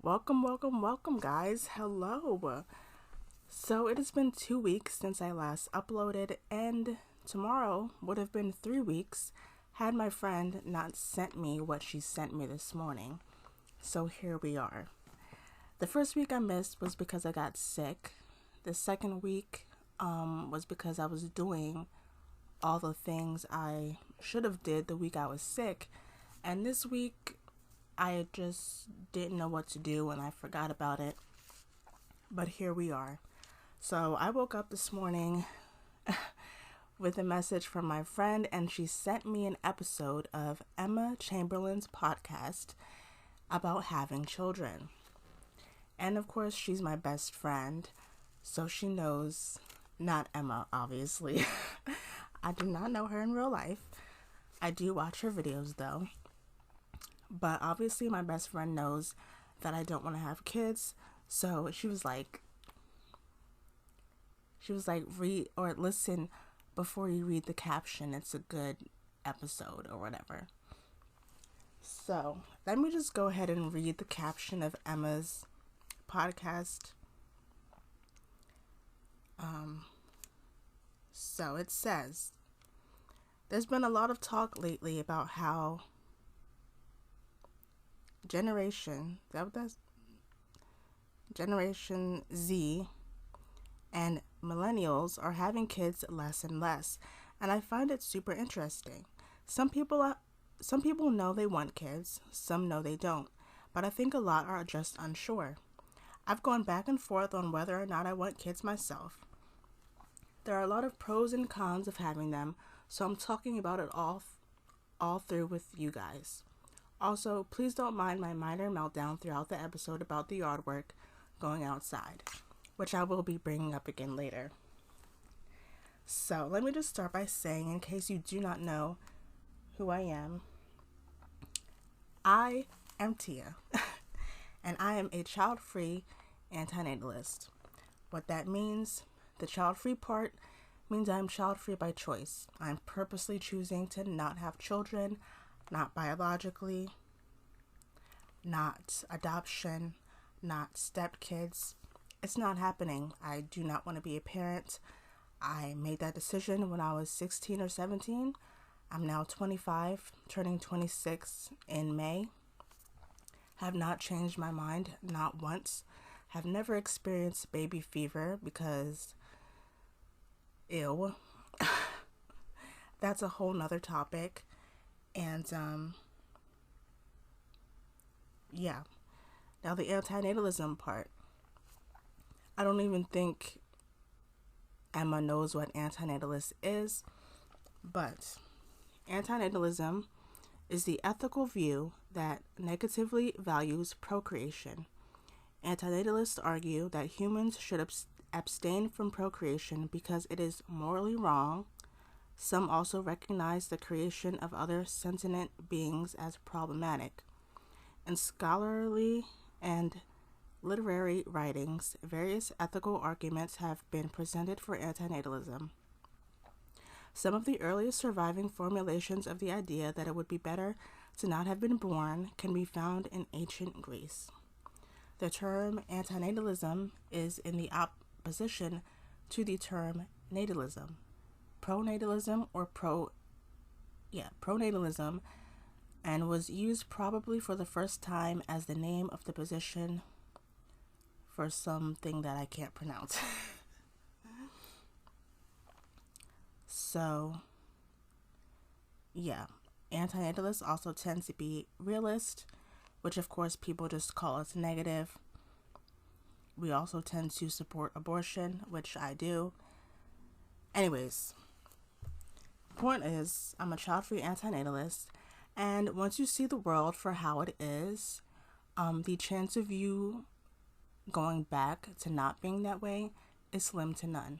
Welcome, guys. Hello. So, it has been 2 weeks since I last uploaded, and tomorrow would have been 3 weeks had my friend not sent me what she sent me this morning. So, here we are. The first week I missed was because I got sick. The second week was because I was doing all the things I should have did the week I was sick. And this week, I just didn't know what to do and I forgot about it. But here we are. So I woke up this morning with a message from my friend, and she sent me an episode of Emma Chamberlain's podcast about having children. And of course, she's my best friend, so she knows, not Emma, obviously. I do not know her in real life. I do watch her videos though. But obviously my best friend knows that I don't want to have kids. So she was like, read or listen before you read the caption. It's a good episode or whatever. So let me just go ahead and read the caption of Emma's podcast. So it says, there's been a lot of talk lately about how Generation Z and millennials are having kids less and less, and I find it super interesting. Some people know they want kids, some know they don't, but I think a lot are just unsure. I've gone back and forth on whether or not I want kids myself. There are a lot of pros and cons of having them, so I'm talking about it all through with you guys. Also, please don't mind my minor meltdown throughout the episode about the yard work going outside, which I will be bringing up again later. So, let me just start by saying, in case you do not know who I am Tia, and I am a child-free anti-natalist. What that means, the child-free part means I am child-free by choice. I'm purposely choosing to not have children, not biologically, not adoption, not stepkids. It's not happening. I do not want to be a parent. I made that decision when I was 16 or 17. I'm now 25, turning 26 in May. Have not changed my mind, not once. Have never experienced baby fever because, ew. That's a whole nother topic. And, yeah. Now the anti-natalism part. I don't even think Emma knows what anti-natalist is, but anti-natalism is the ethical view that negatively values procreation. Anti-natalists argue that humans should abstain from procreation because it is morally wrong. Some also recognize the creation of other sentient beings as problematic. In scholarly and literary writings, various ethical arguments have been presented for anti-natalism. Some of the earliest surviving formulations of the idea that it would be better to not have been born can be found in ancient Greece. The term anti-natalism is in the opposition to the term natalism. Pronatalism, and was used probably for the first time as the name of the position for something that I can't pronounce. So, yeah, anti-natalists also tend to be realist, which of course people just call us negative. We also tend to support abortion, which I do. Anyways, the point is, I'm a child-free anti-natalist, and once you see the world for how it is, the chance of you going back to not being that way is slim to none.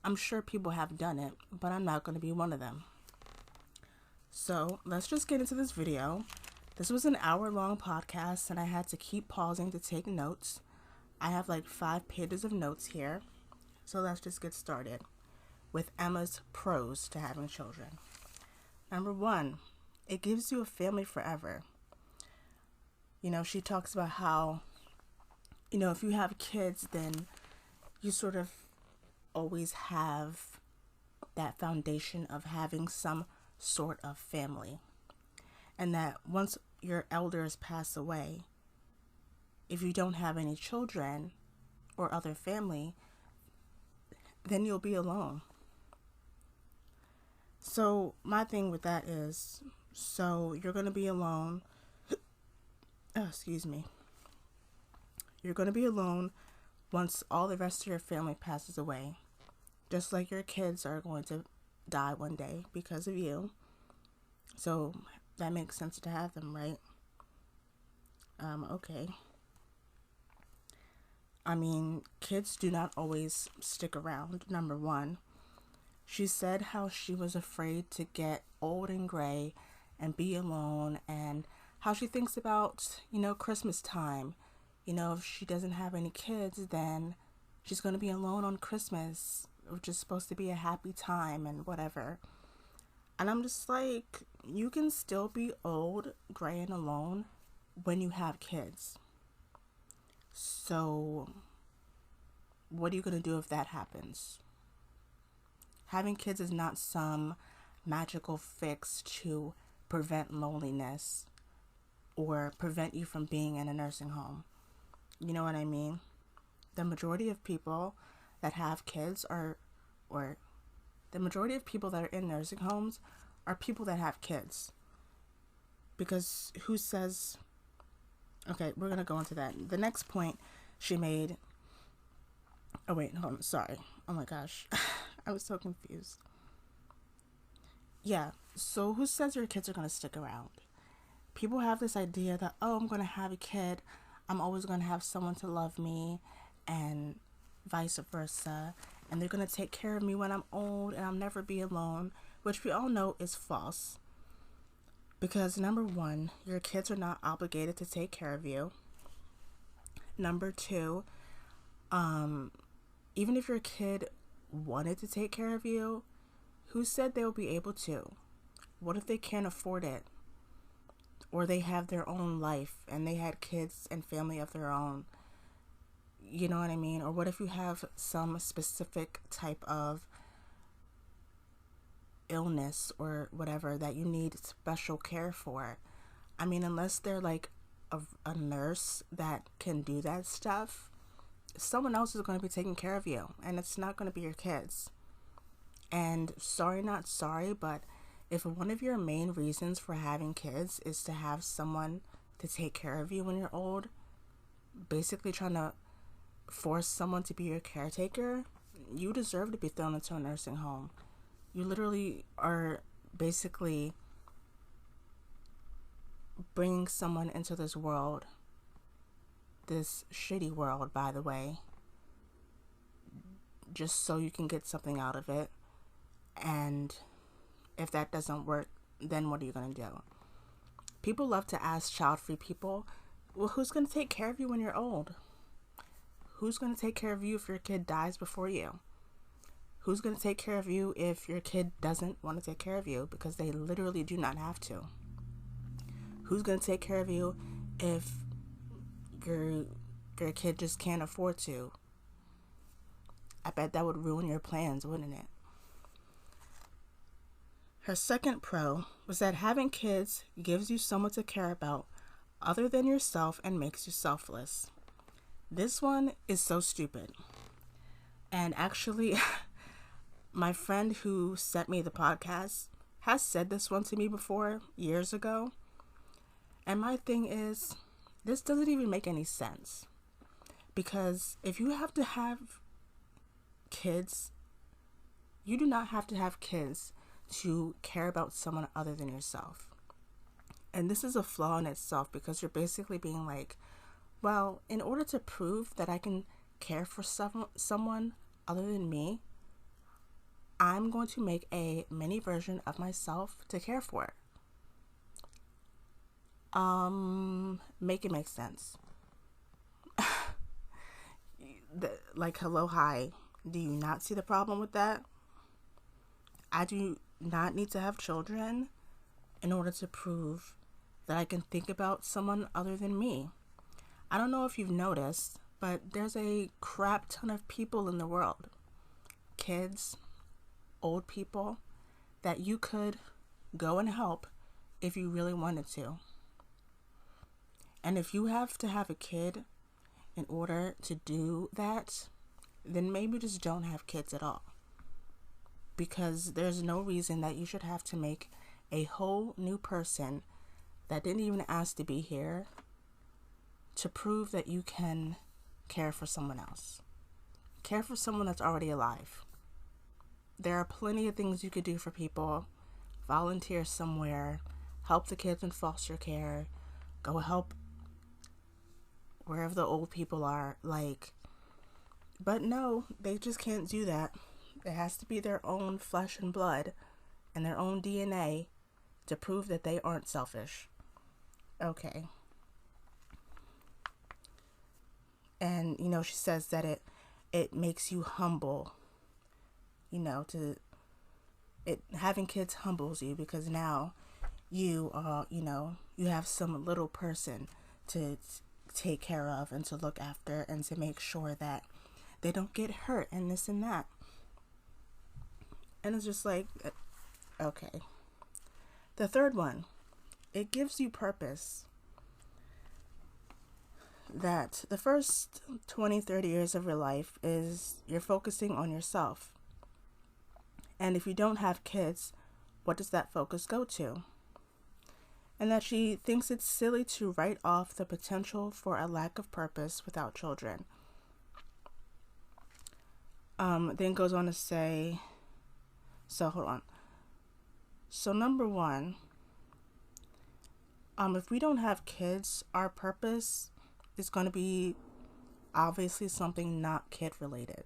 I'm sure people have done it, but I'm not going to be one of them. So let's just get into this video. This was an hour-long podcast, and I had to keep pausing to take notes. I have like 5 pages of notes here, so let's just get started with Emma's pros to having children. Number 1, it gives you a family forever. You know, she talks about how if you have kids, then you sort of always have that foundation of having some sort of family. And that once your elders pass away, if you don't have any children or other family, then you'll be alone. So my thing with that is, so you're going to be alone. Excuse me. You're going to be alone once all the rest of your family passes away. Just like your kids are going to die one day because of you. So that makes sense to have them, right? Okay. I mean, kids do not always stick around, number one. She said how she was afraid to get old and gray and be alone, and how she thinks about, Christmas time. If she doesn't have any kids, then she's going to be alone on Christmas, which is supposed to be a happy time and whatever. And I'm just like, you can still be old, gray, and alone when you have kids. So, what are you going to do if that happens? Having kids is not some magical fix to prevent loneliness or prevent you from being in a nursing home. You know what I mean? The majority of people that have kids or the majority of people that are in nursing homes are people that have kids. Because who says... Okay, we're going to go into that. The next point she made... Oh, wait, hold on. Sorry. Oh, my gosh. I was so confused. Yeah, so who says your kids are going to stick around? People have this idea that, I'm going to have a kid. I'm always going to have someone to love me, and vice versa. And they're going to take care of me when I'm old, and I'll never be alone, which we all know is false. Because number one, your kids are not obligated to take care of you. Number two, even if your kid wanted to take care of you, who said they'll be able to? What if they can't afford it? Or they have their own life and they had kids and family of their own? You know what I mean? Or what if you have some specific type of illness or whatever that you need special care for? I mean, unless they're like a nurse that can do that stuff, someone else is going to be taking care of you, and it's not going to be your kids. And sorry, not sorry, but if one of your main reasons for having kids is to have someone to take care of you when you're old, basically trying to force someone to be your caretaker, you deserve to be thrown into a nursing home. You literally are basically bringing someone into this world, this shitty world, by the way, just so you can get something out of it. And if that doesn't work, then what are you going to do? People love to ask child-free people, well, who's going to take care of you when you're old? Who's going to take care of you if your kid dies before you? Who's going to take care of you if your kid doesn't want to take care of you? Because they literally do not have to. Who's going to take care of you if your kid just can't afford to? I bet that would ruin your plans, wouldn't it? Her second pro was that having kids gives you someone to care about other than yourself and makes you selfless. This one is so stupid. And actually, my friend who sent me the podcast has said this one to me before, years ago. And my thing is, this doesn't even make any sense. Because if you have to have kids, you do not have to have kids to care about someone other than yourself. And this is a flaw in itself, because you're basically being like, well, in order to prove that I can care for someone other than me, I'm going to make a mini version of myself to care for. Make it make sense. Like, hello, hi. Do you not see the problem with that? I do not need to have children in order to prove that I can think about someone other than me. I don't know if you've noticed, But there's a crap ton of people in the world, kids, old people, that you could go and help if you really wanted to. And if you have to have a kid in order to do that, then maybe just don't have kids at all. Because there's no reason that you should have to make a whole new person that didn't even ask to be here to prove that you can care for someone else. Care for someone that's already alive. There are plenty of things you could do for people. Volunteer somewhere, help the kids in foster care, go help wherever the old people are, but no, they just can't do that. It has to be their own flesh and blood and their own DNA to prove that they aren't selfish. Okay. And, she says that it makes you humble, having kids humbles you, because now you have some little person to take care of and to look after and to make sure that they don't get hurt and this and that. And it's just okay. The third one, it gives you purpose. That the first 20, 30 years of your life is you're focusing on yourself. And if you don't have kids, what does that focus go to? And that she thinks it's silly to write off the potential for a lack of purpose without children. Then goes on to say, so hold on. So number one, if we don't have kids, our purpose is going to be obviously something not kid related.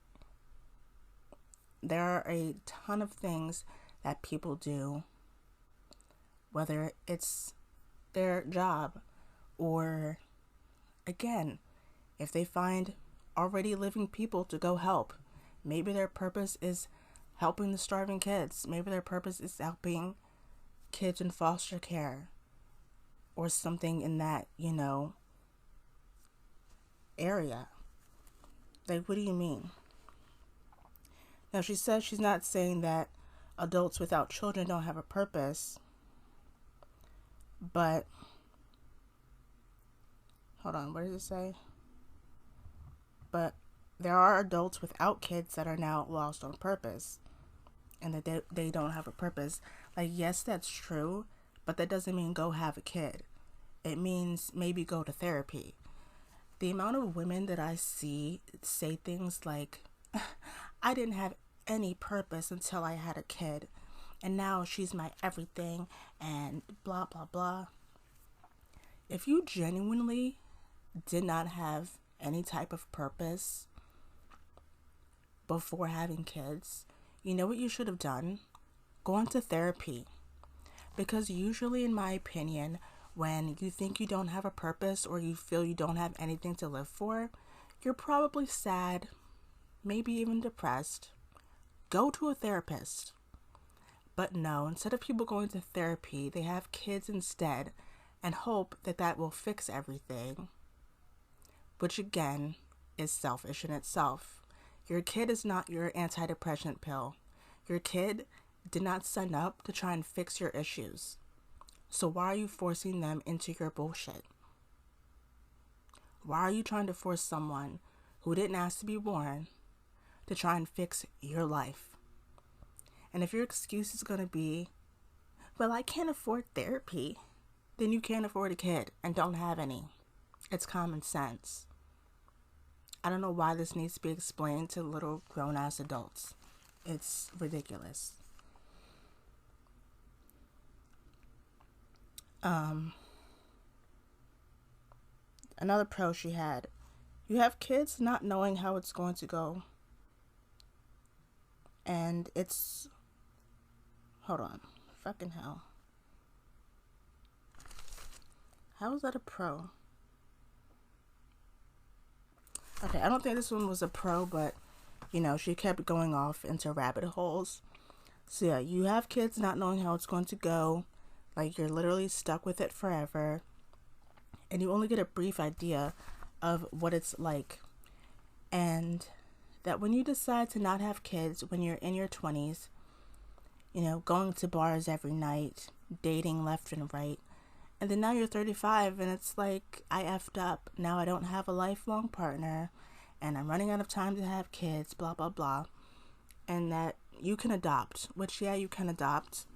There are a ton of things that people do, whether it's their job or, again, if they find already living people to go help. Maybe their purpose is helping the starving kids. Maybe their purpose is helping kids in foster care or something in that, area. What do you mean? Now, she says she's not saying that adults without children don't have a purpose, but hold on, what does it say? But there are adults without kids that are now lost on purpose, and that they don't have a purpose. Yes, that's true, but that doesn't mean go have a kid. It means maybe go to therapy. The amount of women that I see say things like, I didn't have any purpose until I had a kid, and now she's my everything, and blah, blah, blah. If you genuinely did not have any type of purpose before having kids, you know what you should have done? Go into therapy. Because usually, in my opinion, when you think you don't have a purpose or you feel you don't have anything to live for, you're probably sad, maybe even depressed. Go to a therapist. But no, instead of people going to therapy, they have kids instead and hope that that will fix everything, which again is selfish in itself. Your kid is not your antidepressant pill. Your kid did not sign up to try and fix your issues. So why are you forcing them into your bullshit? Why are you trying to force someone who didn't ask to be born to try and fix your life? And if your excuse is going to be, well, I can't afford therapy, then you can't afford a kid and don't have any. It's common sense. I don't know why this needs to be explained to little grown-ass adults. It's ridiculous. Another pro she had. You have kids not knowing how it's going to go. And it's... Hold on. Fucking hell. How is that a pro? Okay, I don't think this one was a pro, but, she kept going off into rabbit holes. So yeah, you have kids not knowing how it's going to go. You're literally stuck with it forever. And you only get a brief idea of what it's like And that when you decide to not have kids when you're in your 20s, going to bars every night, dating left and right, and then now you're 35 and it's like, I effed up. Now I don't have a lifelong partner and I'm running out of time to have kids, blah, blah, blah. And that you can adopt, which, yeah, you can adopt.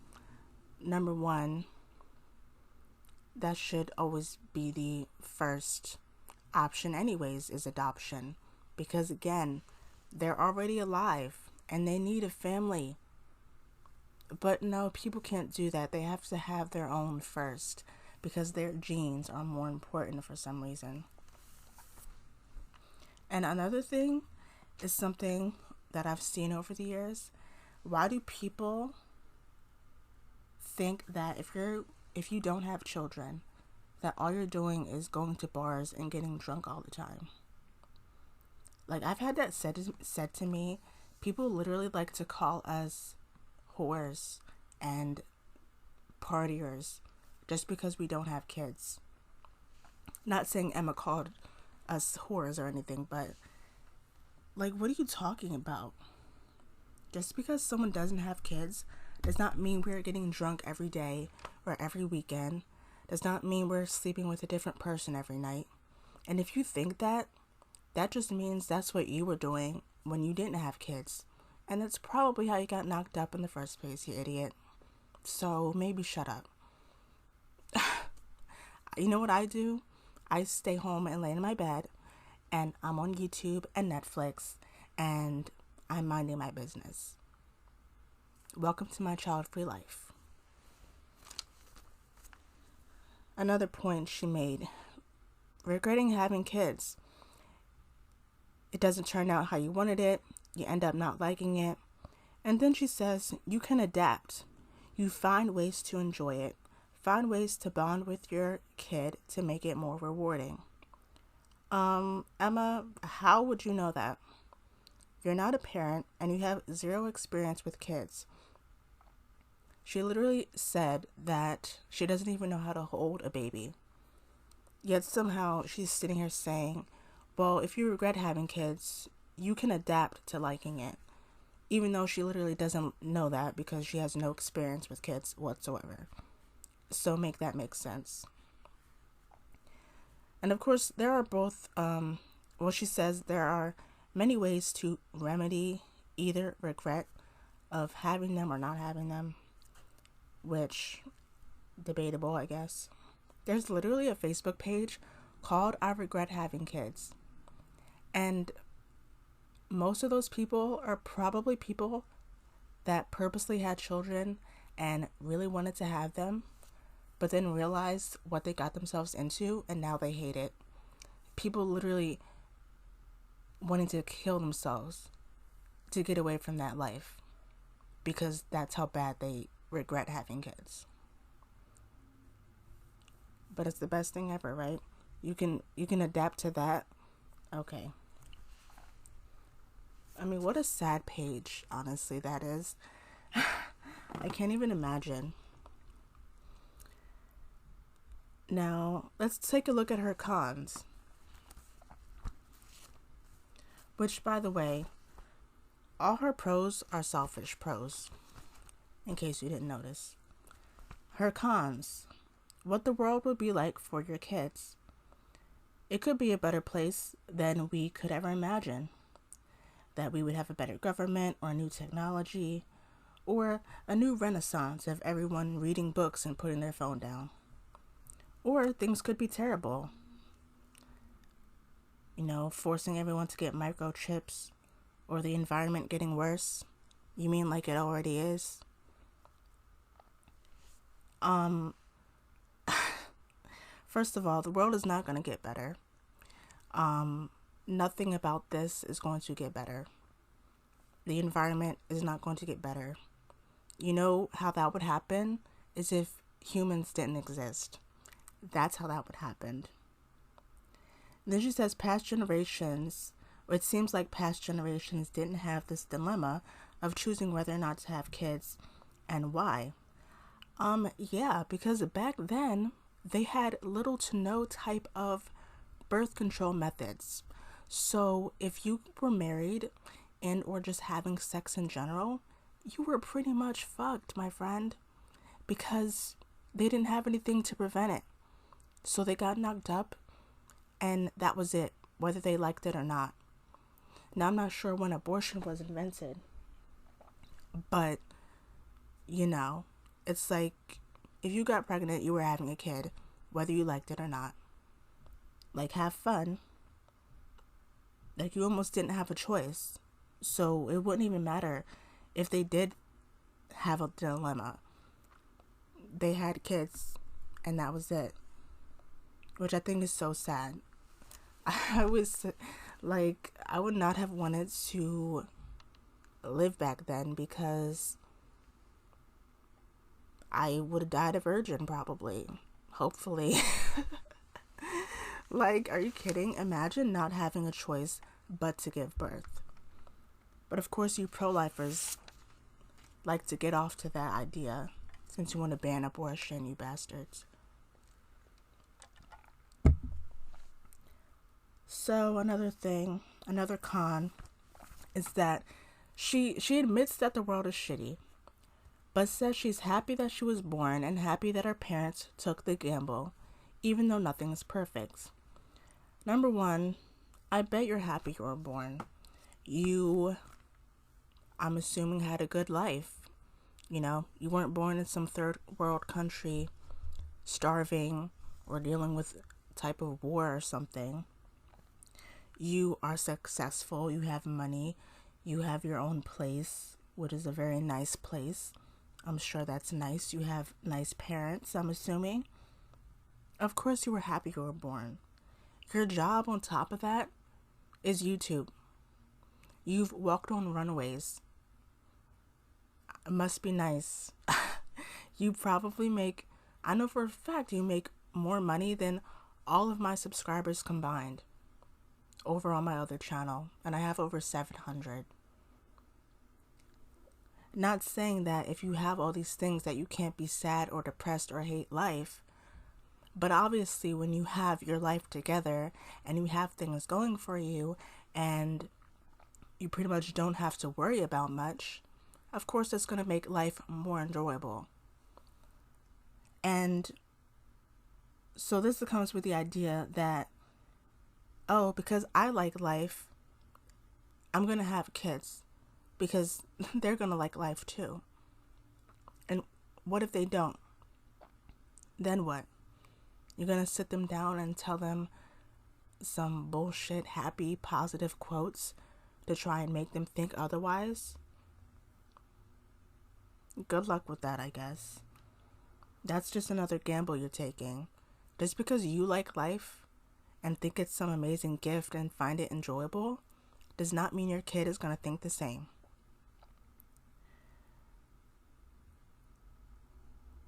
Number one, that should always be the first option anyways, is adoption. Because again, they're already alive and they need a family. But no, people can't do that. They have to have their own first, because their genes are more important for some reason. And another thing is something that I've seen over the years. Why do people think that if you don't have children, that all you're doing is going to bars and getting drunk all the time? Like, I've had that said to me. People literally like to call us whores and partiers just because we don't have kids. Not saying Emma called us whores or anything, but like, what are you talking about? Just because someone doesn't have kids does not mean we're getting drunk every day or every weekend. Does not mean we're sleeping with a different person every night. And if you think that, that just means that's what you were doing when you didn't have kids. And that's probably how you got knocked up in the first place, you idiot. So maybe shut up. You know what I do? I stay home and lay in my bed, and I'm on YouTube and Netflix, and I'm minding my business. Welcome to my child-free life. Another point she made, regretting having kids. It doesn't turn out how you wanted it. You end up not liking it. And then she says, you can adapt. You find ways to enjoy it. Find ways to bond with your kid to make it more rewarding. Emma, how would you know that? You're not a parent and you have zero experience with kids. She literally said that she doesn't even know how to hold a baby. Yet somehow she's sitting here saying, well, if you regret having kids, you can adapt to liking it. Even though she literally doesn't know that because she has no experience with kids whatsoever. So make that make sense. And of course, there are both, she says there are many ways to remedy either regret of having them or not having them, which, debatable, I guess. There's literally a Facebook page called I Regret Having Kids. And most of those people are probably people that purposely had children and really wanted to have them, but then realized what they got themselves into, and now they hate it. People literally wanting to kill themselves to get away from that life because that's how bad they regret having kids. But it's the best thing ever, right? You can adapt to that. Okay. I mean, what a sad page, honestly, that is. I can't even imagine. Now, let's take a look at her cons. Which, by the way, all her pros are selfish pros, in case you didn't notice. Her cons. What the world would be like for your kids. It could be a better place than we could ever imagine. That we would have a better government or new technology or a new renaissance of everyone reading books and putting their phone down. Or things could be terrible. Forcing everyone to get microchips or the environment getting worse. You mean like it already is? First of all, the world is not going to get better. Nothing about this is going to get better. The environment is not going to get better. You know how that would happen is if humans didn't exist. That's how that would happen. Then she says past generations, or it seems like past generations didn't have this dilemma of choosing whether or not to have kids and why. Yeah, because back then they had little to no type of birth control methods. So if you were married and or just having sex in general, you were pretty much fucked, my friend, because they didn't have anything to prevent it. So they got knocked up and that was it, whether they liked it or not. Now, I'm not sure when abortion was invented, but, you know, it's like if you got pregnant, you were having a kid, whether you liked it or not. Like, have fun. Like, you almost didn't have a choice. So it wouldn't even matter if they did have a dilemma. They had kids, and that was it. Which I think is so sad. I was like, I would not have wanted to live back then because I would have died a virgin probably. Hopefully. Like, are you kidding? Imagine not having a choice but to give birth. But of course, you pro-lifers like to get off to that idea since you want to ban abortion, you bastards. So another thing, another con, is that she admits that the world is shitty, but says she's happy that she was born and happy that her parents took the gamble, even though nothing is perfect. Number one, I bet you're happy you were born. You, I'm assuming, had a good life. You know, you weren't born in some third world country, starving or dealing with a type of war or something. You are successful, you have money, you have your own place, which is a very nice place. I'm sure that's nice. You have nice parents, I'm assuming. Of course you were happy you were born. Your job on top of that is YouTube. You've walked on runways. It must be nice. You probably make, I know for a fact you make more money than all of my subscribers combined over on my other channel, and I have over 700. Not saying that if you have all these things that you can't be sad or depressed or hate life, but obviously when you have your life together and you have things going for you and you pretty much don't have to worry about much, of course it's going to make life more enjoyable. And so this comes with the idea that, oh, because I like life, I'm going to have kids because they're going to like life too. And what if they don't? Then what? You're going to sit them down and tell them some bullshit, happy, positive quotes to try and make them think otherwise? Good luck with that, I guess. That's just another gamble you're taking. Just because you like life and think it's some amazing gift and find it enjoyable does not mean your kid is going to think the same.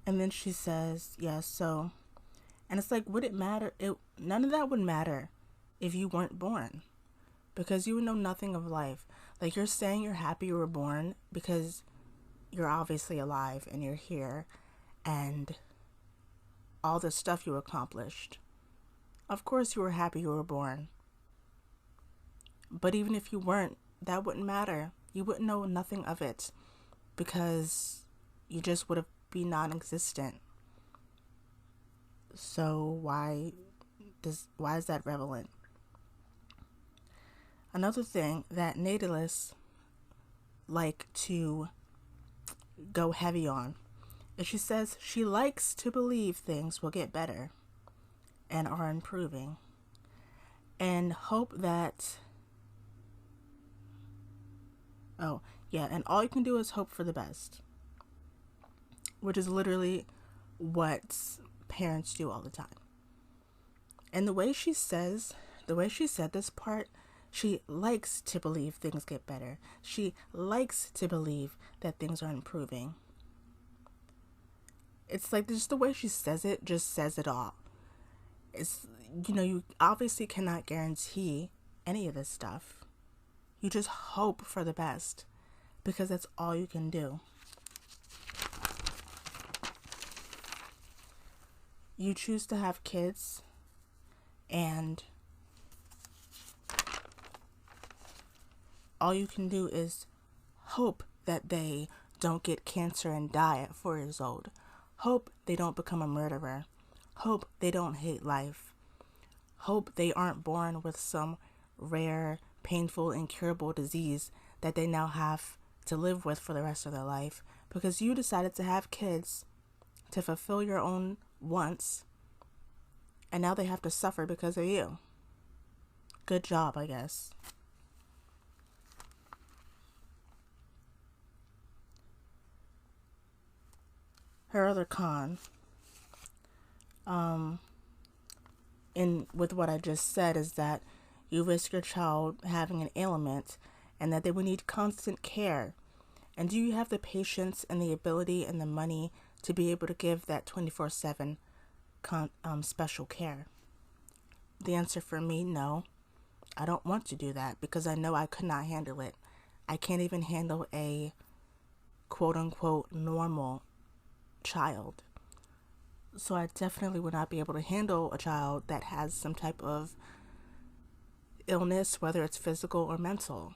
And then she says, yeah, so, and it's like, would it matter? None of that would matter if you weren't born, because you would know nothing of life. Like, you're saying you're happy you were born because you're obviously alive and you're here and all the stuff you accomplished. Of course you were happy you were born. But even if you weren't, that wouldn't matter. You wouldn't know nothing of it because you just would have been non-existent. So why is that relevant? Another thing that natalists like to go heavy on is she says she likes to believe things will get better and are improving, and hope that, and all you can do is hope for the best, which is literally what parents do all the time. And the way she said this part, she likes to believe things get better. She likes to believe that things are improving. It's like just the way she says it just says it all. It's, you obviously cannot guarantee any of this stuff. You just hope for the best because that's all you can do. You choose to have kids and all you can do is hope that they don't get cancer and die at 4 years old. Hope they don't become a murderer. Hope they don't hate life. Hope they aren't born with some rare, painful, incurable disease that they now have to live with for the rest of their life because you decided to have kids to fulfill your own wants, and now they have to suffer because of you. Good job, I guess. Her other con, with what I just said, is that you risk your child having an ailment and that they would need constant care. And do you have the patience and the ability and the money to be able to give that 24/7 special care? The answer for me, no. I don't want to do that because I know I could not handle it. I can't even handle a quote-unquote normal child. So I definitely would not be able to handle a child that has some type of illness, whether it's physical or mental.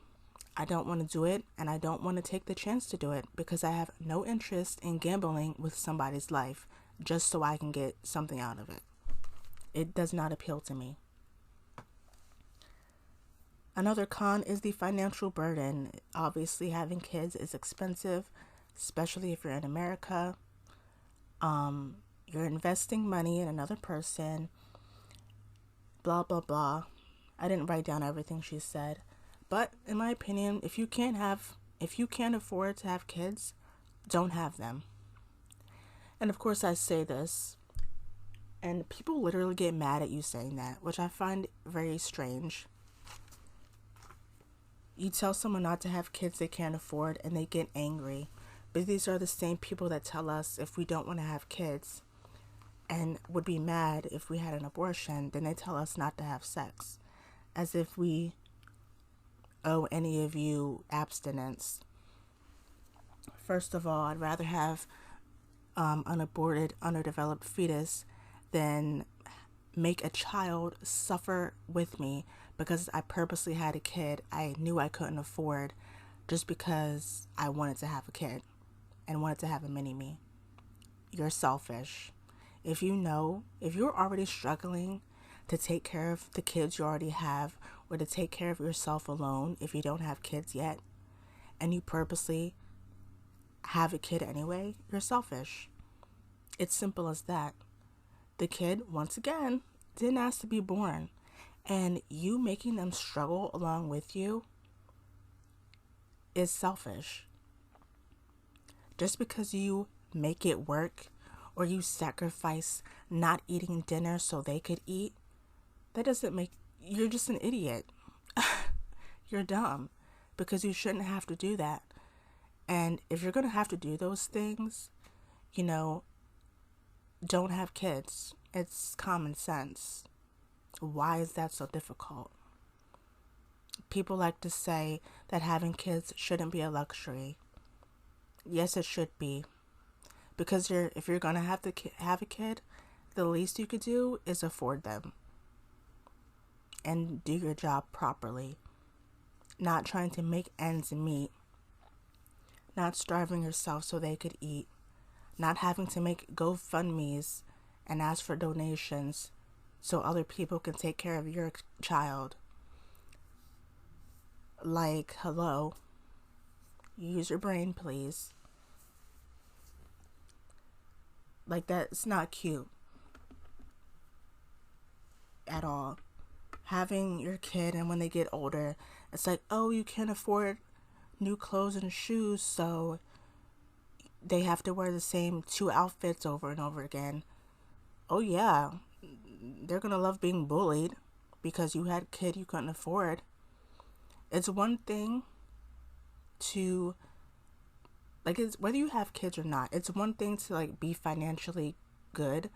I don't want to do it, and I don't want to take the chance to do it because I have no interest in gambling with somebody's life just so I can get something out of it. It does not appeal to me. Another con is the financial burden. Obviously, having kids is expensive, especially if you're in America. You're investing money in another person, blah, blah, blah. I didn't write down everything she said. But in my opinion, if you can't afford to have kids, don't have them. And of course I say this, and people literally get mad at you saying that, which I find very strange. You tell someone not to have kids they can't afford and they get angry. But these are the same people that tell us if we don't want to have kids and would be mad if we had an abortion, then they tell us not to have sex. As if we owe any of you abstinence. First of all, I'd rather have unaborted, underdeveloped fetus than make a child suffer with me because I purposely had a kid I knew I couldn't afford just because I wanted to have a kid and wanted to have a mini-me. You're selfish. If you're already struggling to take care of the kids you already have or to take care of yourself alone if you don't have kids yet, and you purposely have a kid anyway, you're selfish. It's simple as that. The kid, once again, didn't ask to be born, and you making them struggle along with you is selfish. Just because you make it work or you sacrifice not eating dinner so they could eat, that doesn't make, you're just an idiot. You're dumb because you shouldn't have to do that. And if you're going to have to do those things, don't have kids. It's common sense. Why is that so difficult? People like to say that having kids shouldn't be a luxury. Yes, it should be. Because if you're going to have a kid, the least you could do is afford them. And do your job properly. Not trying to make ends meet. Not starving yourself so they could eat. Not having to make GoFundMes and ask for donations so other people can take care of your child. Like, hello. Use your brain, please. Like, that's not cute. At all. Having your kid and when they get older, it's like, oh, you can't afford new clothes and shoes, so they have to wear the same 2 outfits over and over again. Oh yeah, they're gonna love being bullied because you had a kid you couldn't afford. It's one thing to, it's whether you have kids or not, it's one thing to be financially good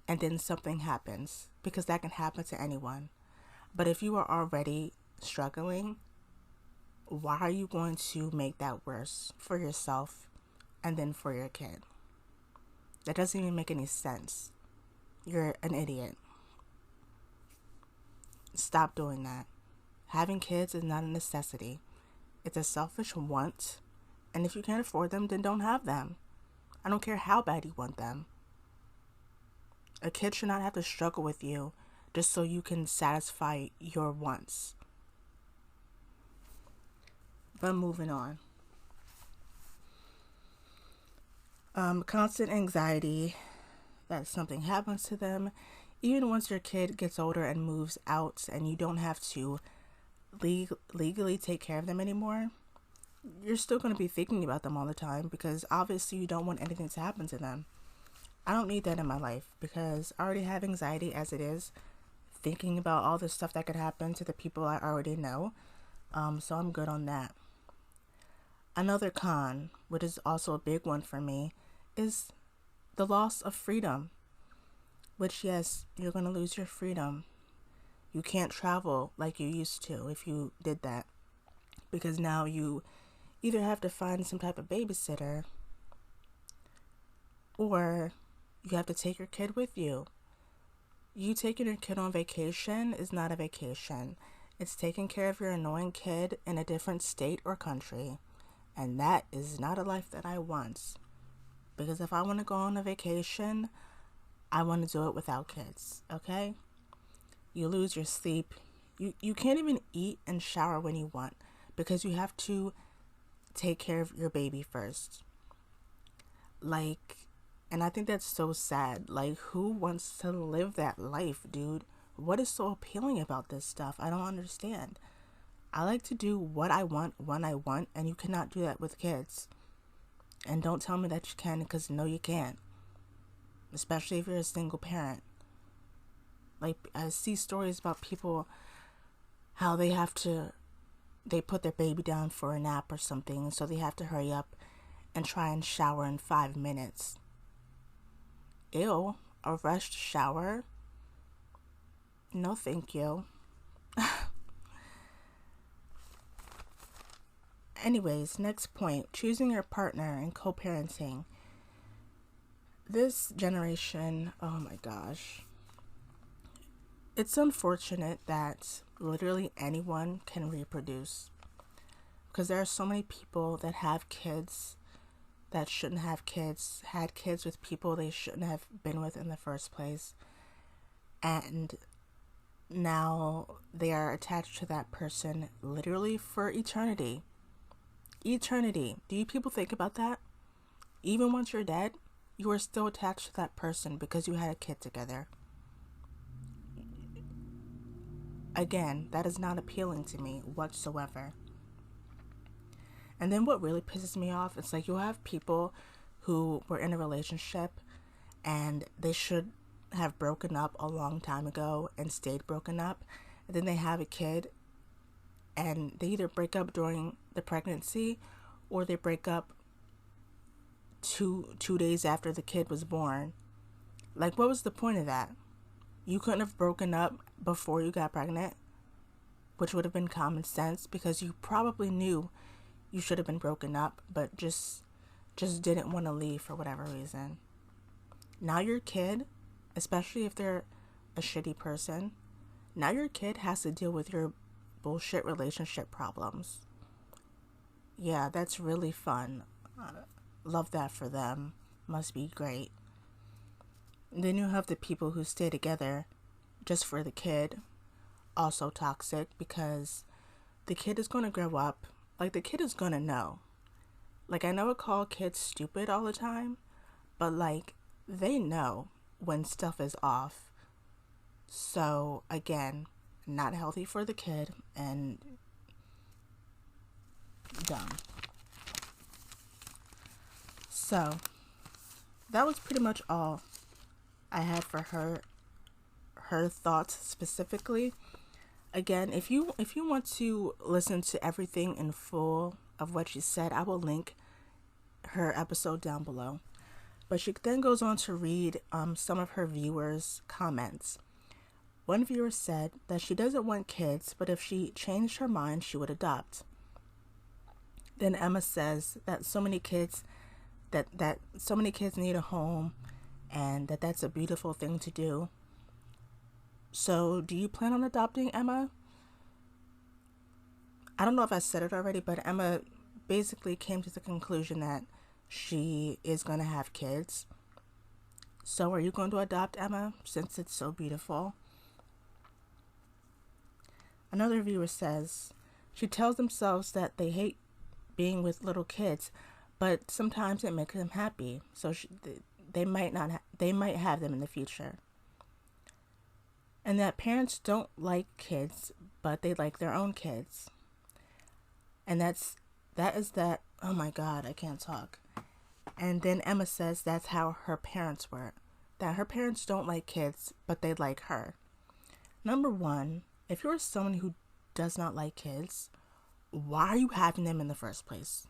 and then something happens, because that can happen to anyone. But if you are already struggling, why are you going to make that worse for yourself and then for your kid? That doesn't even make any sense. You're an idiot. Stop doing that. Having kids is not a necessity. It's a selfish want, and if you can't afford them, then don't have them. I don't care how bad you want them. A kid should not have to struggle with you just so you can satisfy your wants. But moving on. Constant anxiety that something happens to them, even once your kid gets older and moves out and you don't have to legally take care of them anymore, you're still going to be thinking about them all the time because obviously you don't want anything to happen to them. I don't need that in my life because I already have anxiety as it is, thinking about all the stuff that could happen to the people I already know. So I'm good on that. Another con, which is also a big one for me, is the loss of freedom. Which, yes, you're going to lose your freedom. You can't travel like you used to if you did that. Because now you either have to find some type of babysitter or you have to take your kid with you. You taking your kid on vacation is not a vacation. It's taking care of your annoying kid in a different state or country. And that is not a life that I want. Because if I want to go on a vacation, I want to do it without kids, okay? You lose your sleep. You can't even eat and shower when you want because you have to take care of your baby first. And I think that's so sad. Who wants to live that life, dude? What is so appealing about this stuff? I don't understand. I like to do what I want when I want, and you cannot do that with kids. And don't tell me that you can, because no, you can't. Especially if you're a single parent. I see stories about people, how they put their baby down for a nap or something, so they have to hurry up and try and shower in 5 minutes. Ew, a rushed shower? No, thank you. Anyways, next point, choosing your partner and co-parenting. This generation, oh my gosh. It's unfortunate that literally anyone can reproduce. Because there are so many people that have kids that shouldn't have kids, had kids with people they shouldn't have been with in the first place. And now they are attached to that person literally for eternity. Eternity. Do you people think about that? Even once you're dead, you are still attached to that person because you had a kid together. Again, that is not appealing to me whatsoever. And then what really pisses me off, it's you'll have people who were in a relationship and they should have broken up a long time ago and stayed broken up. And then they have a kid and they either break up during the pregnancy or they break up two days after the kid was born. What was the point of that? You couldn't have broken up before you got pregnant, which would have been common sense because you probably knew you should have been broken up, but just didn't want to leave for whatever reason. Now your kid, especially if they're a shitty person, now your kid has to deal with your bullshit relationship problems. Yeah, that's really fun. Love that for them. Must be great. Then you have the people who stay together just for the kid. Also toxic because the kid is going to grow up. The kid is going to know. I know I call kids stupid all the time, but they know when stuff is off. So again, not healthy for the kid and dumb. So that was pretty much all I had for her thoughts specifically. Again, if you want to listen to everything in full of what she said, I will link her episode down below. But she then goes on to read some of her viewers' comments. One viewer said that she doesn't want kids, but if she changed her mind, she would adopt. Then Emma says that so many kids need a home and that's a beautiful thing to do. So, do you plan on adopting, Emma? I don't know if I said it already, but Emma basically came to the conclusion that she is going to have kids. So are you going to adopt Emma, since it's so beautiful? Another viewer says, she tells themselves that they hate being with little kids, but sometimes it makes them happy. So they might have them in the future. And that parents don't like kids, but they like their own kids. And that is that, oh my God, I can't talk. And then Emma says that's how her parents were. That her parents don't like kids, but they like her. Number one, if you're someone who does not like kids, why are you having them in the first place?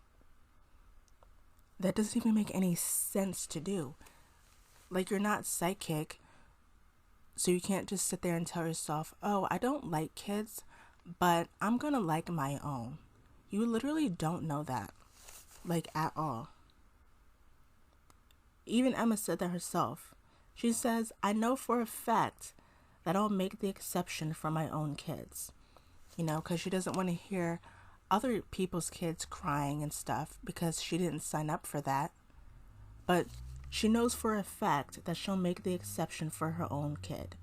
That doesn't even make any sense to do. Like, you're not psychic, so you can't just sit there and tell yourself, oh, I don't like kids, but I'm gonna like my own. You literally don't know that, like, at all. Even Emma said that herself. She says, I know for a fact that I'll make the exception for my own kids. You know, because she doesn't want to hear other people's kids crying and stuff, because she didn't sign up for that. But she knows for a fact that she'll make the exception for her own kid.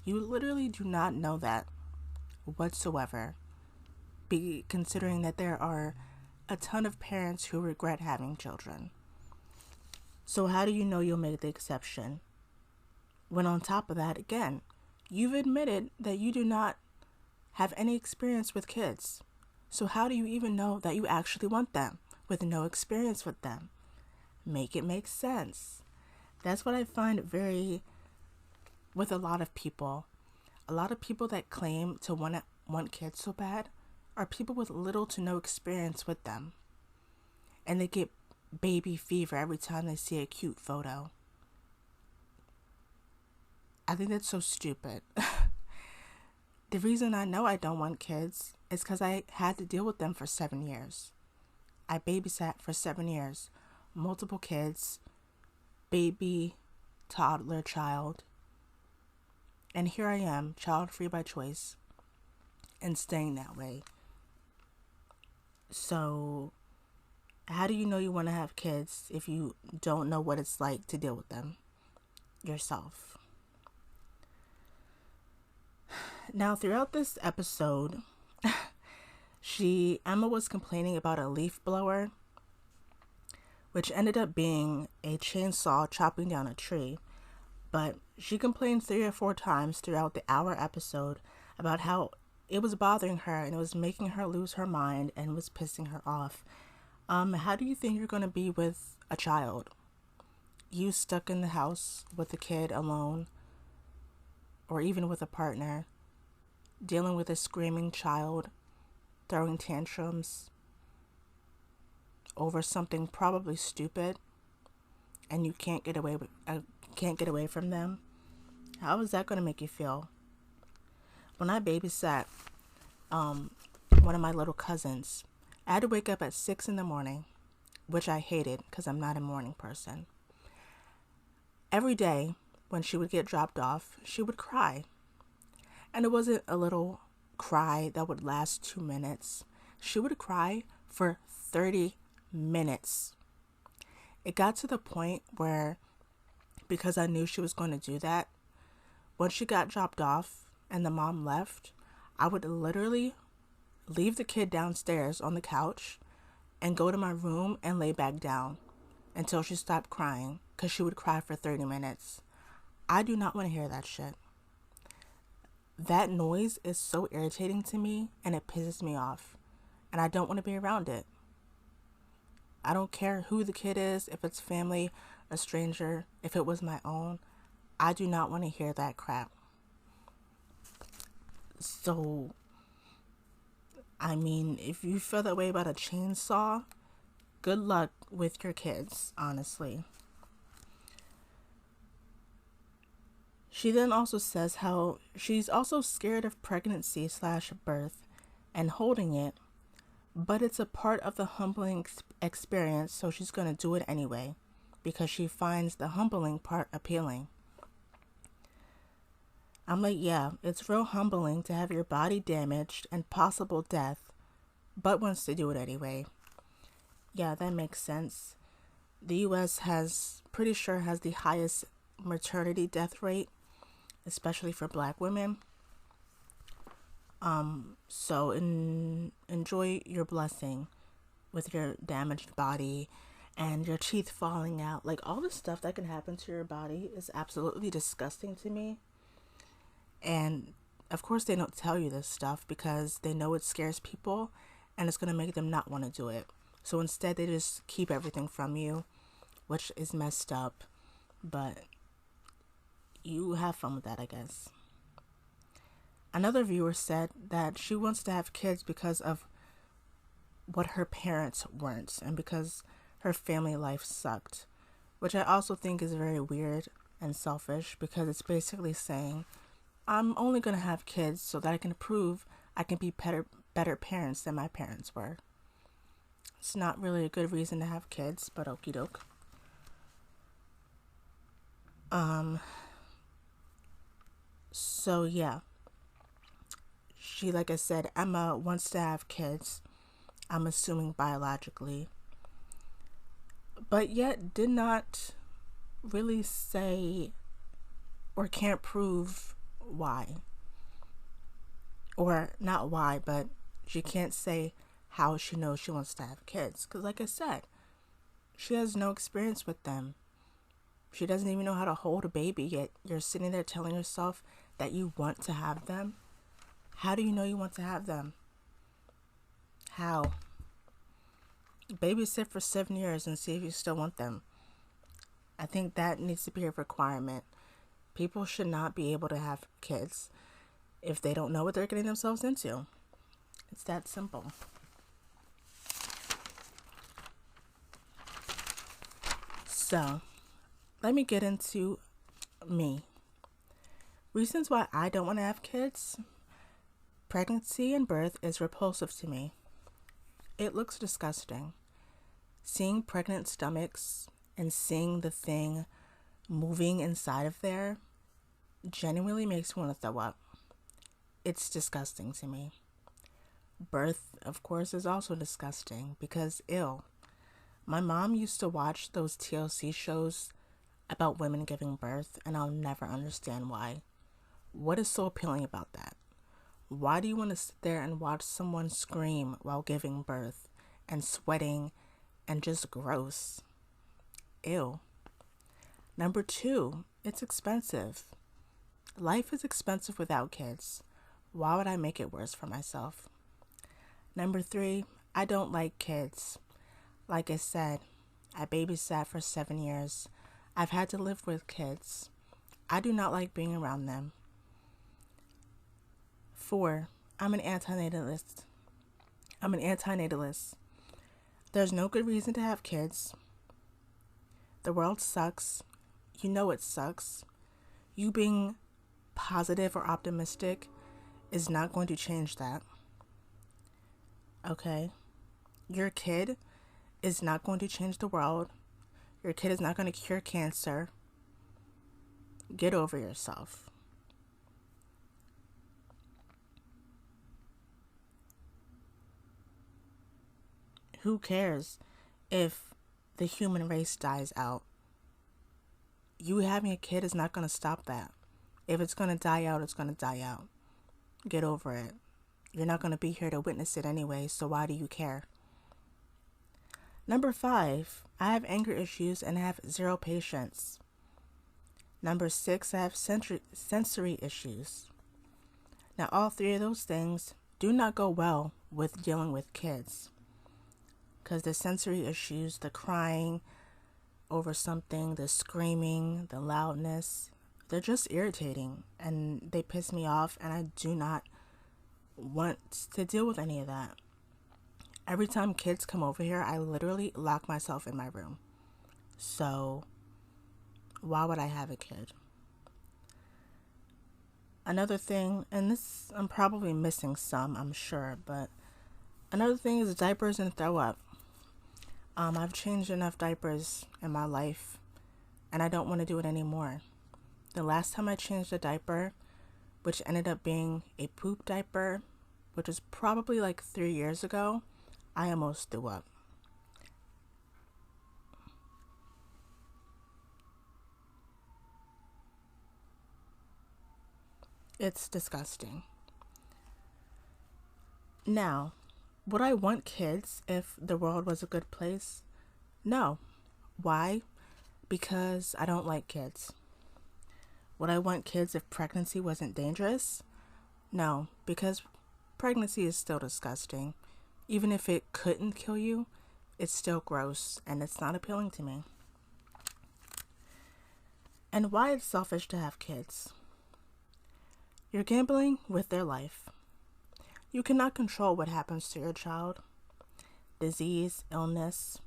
You literally do not know that whatsoever, considering that there are a ton of parents who regret having children. So how do you know you'll make the exception? When on top of that, again, you've admitted that you do not have any experience with kids. So how do you even know that you actually want them with no experience with them? Make it make sense. That's what I find with a lot of people. A lot of people that claim to want kids so bad are people with little to no experience with them. And they get baby fever every time they see a cute photo. I think that's so stupid. The reason I know I don't want kids is because I had to deal with them for 7 years. I babysat for 7 years. Multiple kids, baby, toddler, child. And here I am, child-free by choice, and staying that way. So, how do you know you want to have kids if you don't know what it's like to deal with them yourself? Now, throughout this episode, Emma was complaining about a leaf blower, which ended up being a chainsaw chopping down a tree. But she complained 3 or 4 times throughout the hour episode about how it was bothering her and it was making her lose her mind and was pissing her off. How do you think you're going to be with a child? You stuck in the house with a kid alone, or even with a partner, dealing with a screaming child, throwing tantrums over something probably stupid, and you can't get away from them. How is that going to make you feel? When I babysat one of my little cousins, I had to wake up at 6 a.m, which I hated because I'm not a morning person. Every day when she would get dropped off, she would cry. And it wasn't a little cry that would last 2 minutes. She would cry for 30 minutes. It got to the point where, because I knew she was going to do that, when she got dropped off and the mom left, I would literally leave the kid downstairs on the couch and go to my room and lay back down until she stopped crying, because she would cry for 30 minutes. I do not want to hear that shit. That noise is so irritating to me, and it pisses me off, and I don't want to be around it. I don't care who the kid is, if it's family, a stranger, if it was my own. I do not want to hear that crap. So, I mean, if you feel that way about a chainsaw, good luck with your kids, honestly. She then also says how she's also scared of pregnancy/birth and holding it, but it's a part of the humbling experience, so she's going to do it anyway because she finds the humbling part appealing. I'm like, yeah, it's real humbling to have your body damaged and possible death but wants to do it anyway. Yeah, that makes sense. The US pretty sure has the highest maternity death rate, especially for black women. So enjoy your blessing with your damaged body and your teeth falling out. Like, all the stuff that can happen to your body is absolutely disgusting to me. And of course they don't tell you this stuff because they know it scares people and it's going to make them not want to do it. So instead they just keep everything from you, which is messed up. But you have fun with that, I guess. Another viewer said that she wants to have kids because of what her parents weren't and because her family life sucked, which I also think is very weird and selfish because it's basically saying, I'm only going to have kids so that I can prove I can be better parents than my parents were. It's not really a good reason to have kids, but okie doke. So yeah. She, like I said, Emma wants to have kids. I'm assuming biologically. But yet did not really say or can't prove why. Or not why, but she can't say how she knows she wants to have kids. Because like I said, she has no experience with them. She doesn't even know how to hold a baby, yet you're sitting there telling yourself that you want to have them. How do you know you want to have them? How? Babysit for 7 years and see if you still want them. I think that needs to be a requirement. People should not be able to have kids if they don't know what they're getting themselves into. It's that simple. So, let me get into me. Reasons why I don't want to have kids. Pregnancy and birth is repulsive to me. It looks disgusting. Seeing pregnant stomachs and seeing the thing moving inside of there genuinely makes me want to throw up. It's disgusting to me. Birth, of course, is also disgusting because ew. My mom used to watch those TLC shows about women giving birth, and I'll never understand why. What is so appealing about that? Why do you want to sit there and watch someone scream while giving birth and sweating and just gross? Ew. Number 2, it's expensive. Life is expensive without kids. Why would I make it worse for myself? Number 3, I don't like kids. Like I said, I babysat for 7 years. I've had to live with kids. I do not like being around them. 4, I'm an anti-natalist. There's no good reason to have kids. The world sucks. You know it sucks. You being positive or optimistic is not going to change that. Okay? Your kid is not going to change the world. Your kid is not going to cure cancer. Get over yourself. Who cares if the human race dies out? You having a kid is not going to stop that. If it's going to die out, it's going to die out. Get over it. You're not going to be here to witness it anyway, so why do you care? Number 5, I have anger issues and have 0 patience. Number 6, I have sensory issues. Now, all 3 of those things do not go well with dealing with kids. Because the sensory issues, the crying over something, the screaming, the loudness, they're just irritating and they piss me off, and I do not want to deal with any of that. Every time kids come over here, I literally lock myself in my room. So why would I have a kid? Another thing, and this, I'm probably missing some, I'm sure, but another thing is diapers and throw up. I've changed enough diapers in my life, and I don't want to do it anymore. The last time I changed a diaper, which ended up being a poop diaper, which was probably like 3 years ago, I almost threw up. It's disgusting. Now, would I want kids if the world was a good place? No. Why? Because I don't like kids. Would I want kids if pregnancy wasn't dangerous? No, because pregnancy is still disgusting. Even if it couldn't kill you, it's still gross and it's not appealing to me. And why it's selfish to have kids? You're gambling with their life. You cannot control what happens to your child. Disease, illness.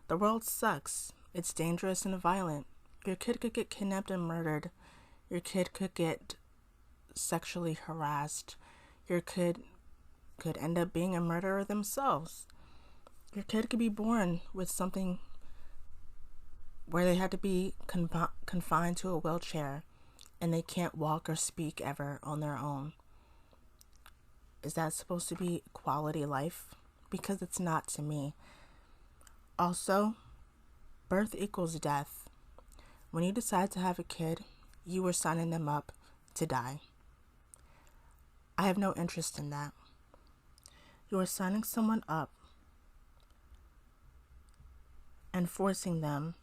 The world sucks. It's dangerous and violent. Your kid could get kidnapped and murdered. Your kid could get sexually harassed. Your kid could end up being a murderer themselves. Your kid could be born with something where they had to be confined to a wheelchair and they can't walk or speak ever on their own. Is that supposed to be quality life? Because it's not to me. Also, birth equals death. When you decide to have a kid, you are signing them up to die. I have no interest in that. You are signing someone up and forcing them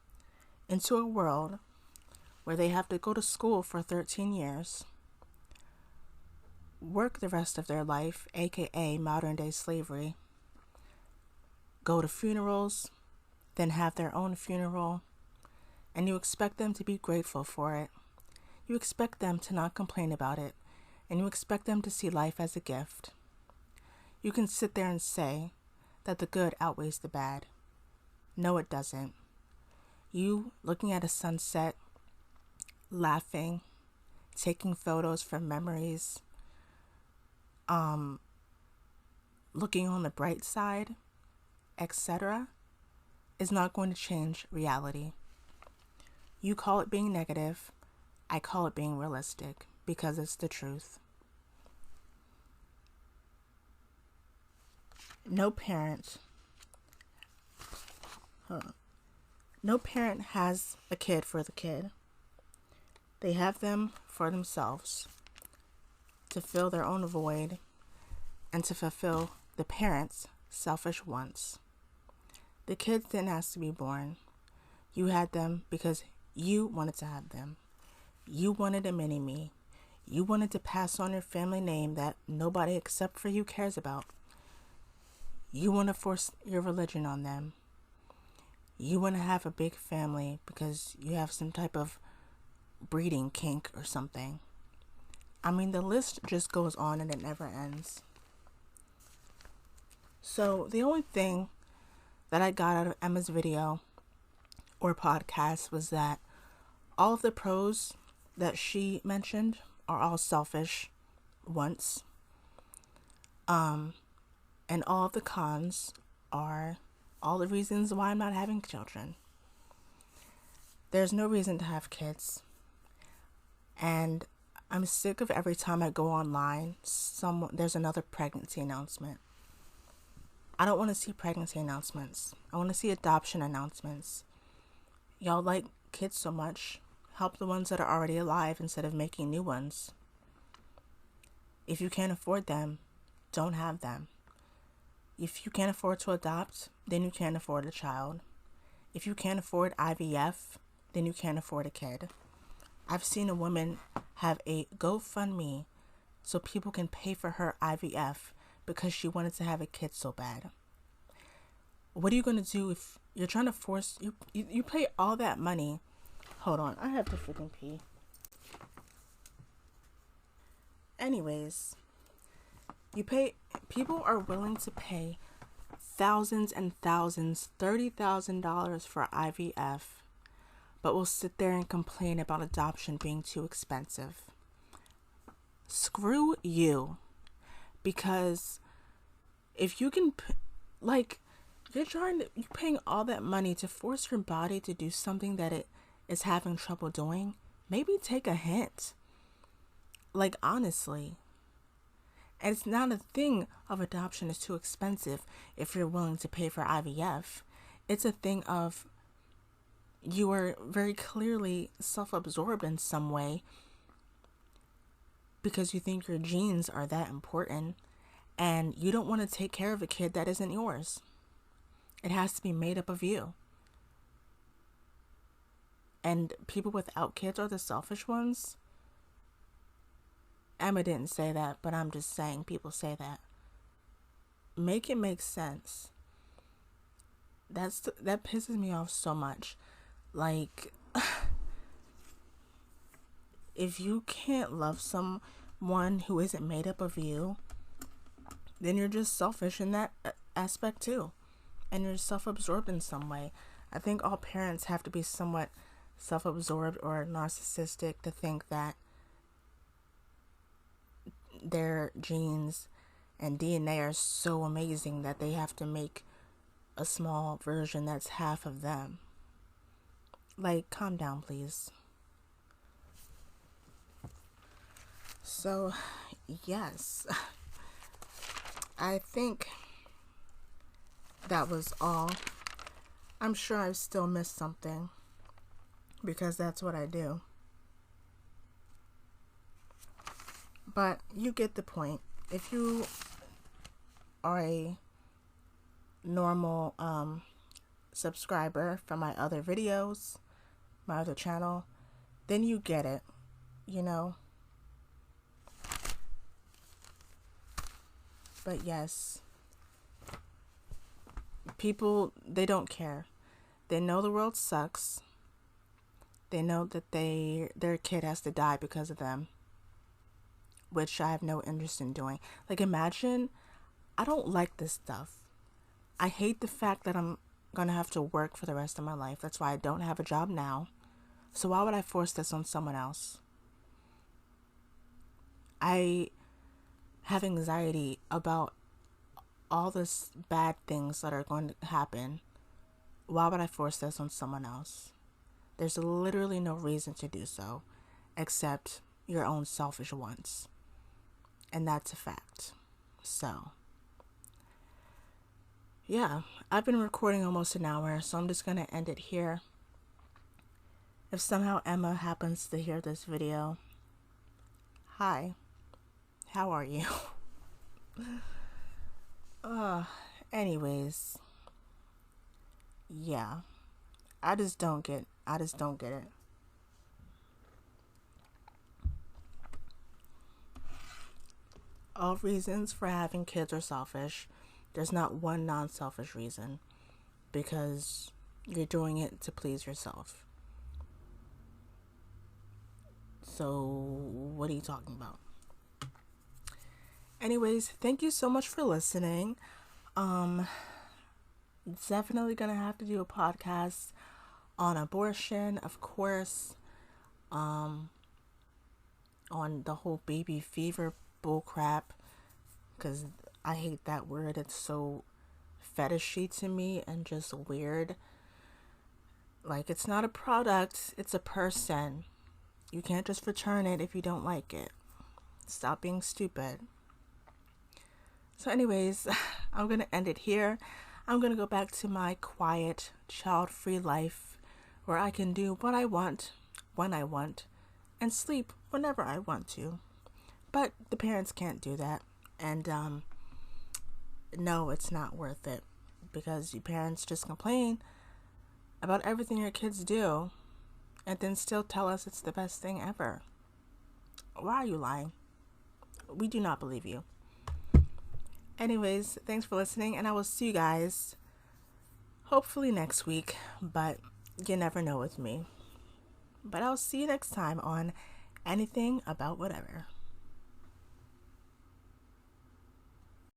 into a world where they have to go to school for 13 years, work the rest of their life, aka modern day slavery, go to funerals, then have their own funeral, and you expect them to be grateful for it. You expect them to not complain about it, and you expect them to see life as a gift. You can sit there and say that the good outweighs the bad. No, it doesn't. You looking at a sunset, laughing, taking photos for memories, looking on the bright side, etc., is not going to change reality. You call it being negative, I call it being realistic, because it's the truth. No parent has a kid for the kid. They have them for themselves, to fill their own void and to fulfill the parents' selfish wants. The kids didn't ask to be born. You had them because you wanted to have them. You wanted a mini-me. You wanted to pass on your family name that nobody except for you cares about. You want to force your religion on them. You want to have a big family because you have some type of breeding kink or something. I mean, the list just goes on and it never ends. So the only thing that I got out of Emma's video or podcast was that all of the pros that she mentioned are all selfish wants. And all of the cons are all the reasons why I'm not having children. There's no reason to have kids. And I'm sick of every time I go online, there's another pregnancy announcement. I don't want to see pregnancy announcements. I want to see adoption announcements. Y'all like kids so much. Help the ones that are already alive instead of making new ones. If you can't afford them, don't have them. If you can't afford to adopt, then you can't afford a child. If you can't afford IVF, then you can't afford a kid. I've seen a woman have a GoFundMe so people can pay for her IVF because she wanted to have a kid so bad. What are you going to do if you're trying to force... You pay all that money. Hold on, I have to freaking pee. Anyways, people are willing to pay thousands and thousands, $30,000 for IVF, but will sit there and complain about adoption being too expensive. Screw you. Because if you can, you're paying all that money to force your body to do something that it is having trouble doing, maybe take a hint. Honestly. And it's not a thing of adoption is too expensive if you're willing to pay for IVF. It's a thing of you are very clearly self-absorbed in some way because you think your genes are that important and you don't want to take care of a kid that isn't yours. It has to be made up of you. And people without kids are the selfish ones. Emma didn't say that, but I'm just saying people say that. Make it make sense. That pisses me off so much. Like, if you can't love someone who isn't made up of you, then you're just selfish in that aspect too. And you're self-absorbed in some way. I think all parents have to be somewhat self-absorbed or narcissistic to think that their genes and DNA are so amazing that they have to make a small version that's half of them. Like, calm down, please. So, yes, I think that was all. I'm sure I've still missed something because that's what I do. But you get the point. If you are a normal subscriber from my other videos, my other channel, then you get it, you know. But yes, people, they don't care. They know the world sucks. They know that their kid has to die because of them, which I have no interest in doing. Like, imagine, I don't like this stuff. I hate the fact that I'm gonna have to work for the rest of my life. That's why I don't have a job now. So why would I force this on someone else? I have anxiety about all this bad things that are going to happen. Why would I force this on someone else? There's literally no reason to do so, except your own selfish wants. And that's a fact. So, yeah, I've been recording almost an hour, so I'm just going to end it here. If somehow Emma happens to hear this video, hi, how are you? Anyways, yeah, I just don't get it. All reasons for having kids are selfish. There's not one non-selfish reason, because you're doing it to please yourself. So what are you talking about? Anyways, thank you so much for listening. Definitely gonna have to do a podcast on abortion, of course, on the whole baby fever bullcrap, because I hate that word. It's so fetishy to me and just weird. Like, it's not a product, it's a person. You can't just return it if you don't like it. Stop being stupid. So anyways, I'm going to end it here. I'm going to go back to my quiet, child-free life where I can do what I want, when I want, and sleep whenever I want to. But the parents can't do that. And no, it's not worth it, because you parents just complain about everything your kids do and then still tell us it's the best thing ever. Why are you lying? We do not believe you. Anyways, thanks for listening, and I will see you guys hopefully next week, but you never know with me. But I'll see you next time on Anything About Whatever.